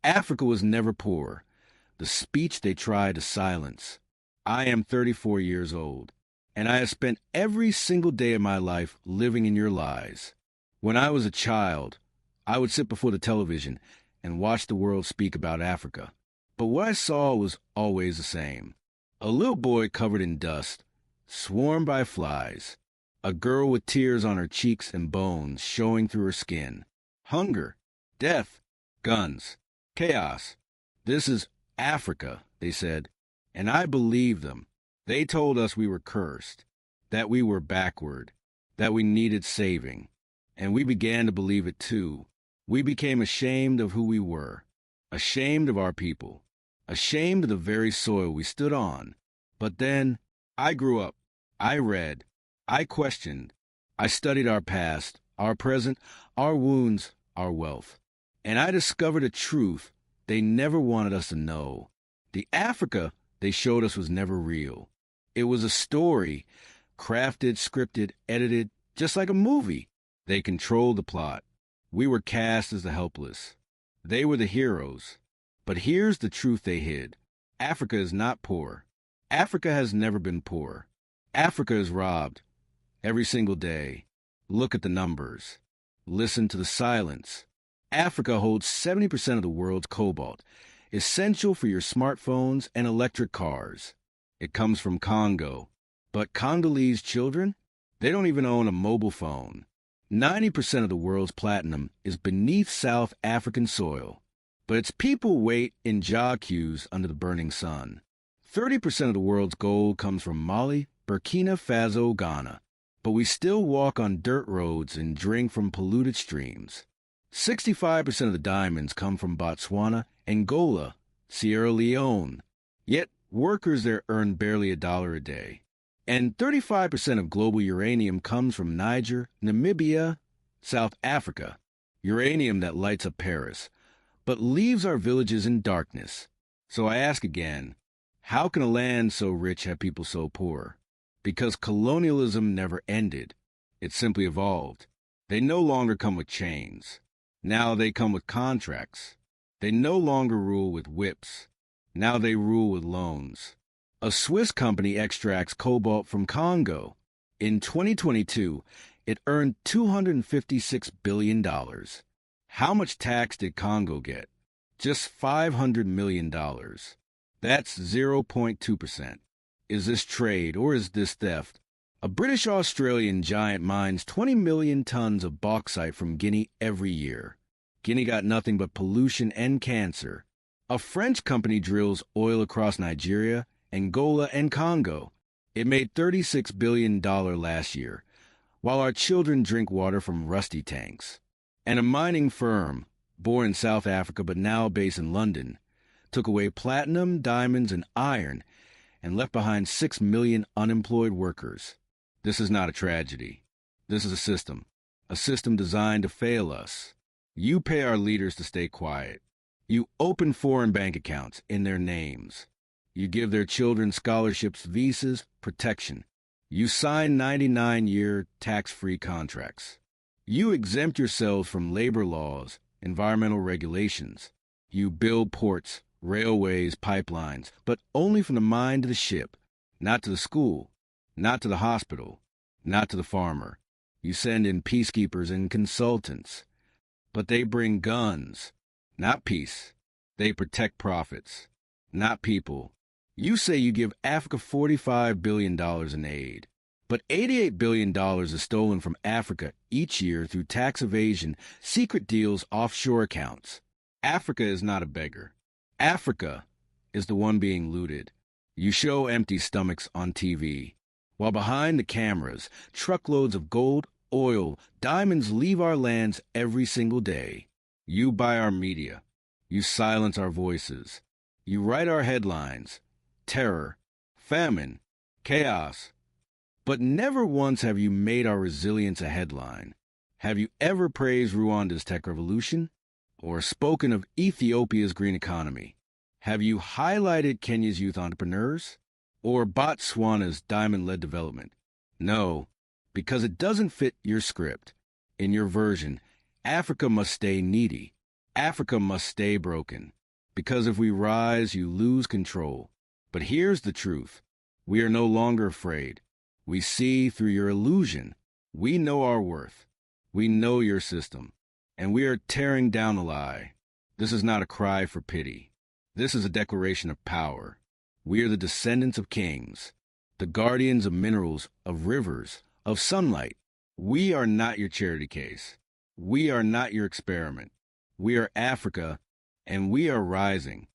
Africa was never poor, the speech they tried to silence. I am 34 years old, and I have spent every single day of my life living in your lies. When I was a child, I would sit before the television and watch the world speak about Africa. But what I saw was always the same. A little boy covered in dust, swarmed by flies. A girl with tears on her cheeks and bones showing through her skin. Hunger, death, guns, chaos. This is Africa, they said, and I believed them. They told us we were cursed, that we were backward, that we needed saving. And we began to believe it too. We became ashamed of who we were, ashamed of our people, ashamed of the very soil we stood on. But then I grew up. I read. I questioned. I studied our past, our present, our wounds, our wealth. And I discovered a truth they never wanted us to know. The Africa they showed us was never real. It was a story, crafted, scripted, edited, just like a movie. They controlled the plot. We were cast as the helpless. They were the heroes. But here's the truth they hid. Africa is not poor. Africa has never been poor. Africa is robbed. Every single day. Look at the numbers. Listen to the silence. Africa holds 70% of the world's cobalt, essential for your smartphones and electric cars. It comes from Congo. But Congolese children? They don't even own a mobile phone. 90% of the world's platinum is beneath South African soil. But its people wait in jaw queues under the burning sun. 30% of the world's gold comes from Mali, Burkina Faso, Ghana. But we still walk on dirt roads and drink from polluted streams. 65% of the diamonds come from Botswana, Angola, Sierra Leone. Yet workers there earn barely $1 a day. And 35% of global uranium comes from Niger, Namibia, South Africa. Uranium that lights up Paris, but leaves our villages in darkness. So I ask again, how can a land so rich have people so poor? Because colonialism never ended. It simply evolved. They no longer come with chains. Now they come with contracts. They no longer rule with whips. Now they rule with loans. A Swiss company extracts cobalt from Congo. In 2022, it earned $256 billion. How much tax did Congo get? Just $500 million. That's 0.2%. Is this trade or is this theft? A British-Australian giant mines 20 million tons of bauxite from Guinea every year. Guinea got nothing but pollution and cancer. A French company drills oil across Nigeria, Angola, and Congo. It made $36 billion last year, while our children drink water from rusty tanks. And a mining firm, born in South Africa but now based in London, took away platinum, diamonds, and iron, and left behind 6 million unemployed workers. This is not a tragedy. This is a system designed to fail us. You pay our leaders to stay quiet. You open foreign bank accounts in their names. You give their children scholarships, visas, protection. You sign 99-year tax-free contracts. You exempt yourselves from labor laws, environmental regulations. You build ports, railways, pipelines, but only from the mine to the ship, not to the school, not to the hospital, not to the farmer. You send in peacekeepers and consultants, but they bring guns, not peace. They protect profits, not people. You say you give Africa $45 billion in aid, but $88 billion is stolen from Africa each year through tax evasion, secret deals, offshore accounts. Africa is not a beggar. Africa is the one being looted. You show empty stomachs on TV, while behind the cameras, truckloads of gold, oil, diamonds leave our lands every single day. You buy our media. You silence our voices. You write our headlines. Terror, famine, chaos. But never once have you made our resilience a headline. Have you ever praised Rwanda's tech revolution? Or spoken of Ethiopia's green economy? Have you highlighted Kenya's youth entrepreneurs? Or Botswana's diamond-led development? No, because it doesn't fit your script. In your version, Africa must stay needy. Africa must stay broken, because if we rise, you lose control. But here's the truth. We are no longer afraid. We see through your illusion. We know our worth. We know your system. And we are tearing down a lie. This is not a cry for pity. This is a declaration of power. We are the descendants of kings, the guardians of minerals, of rivers, of sunlight. We are not your charity case. We are not your experiment. We are Africa, and we are rising.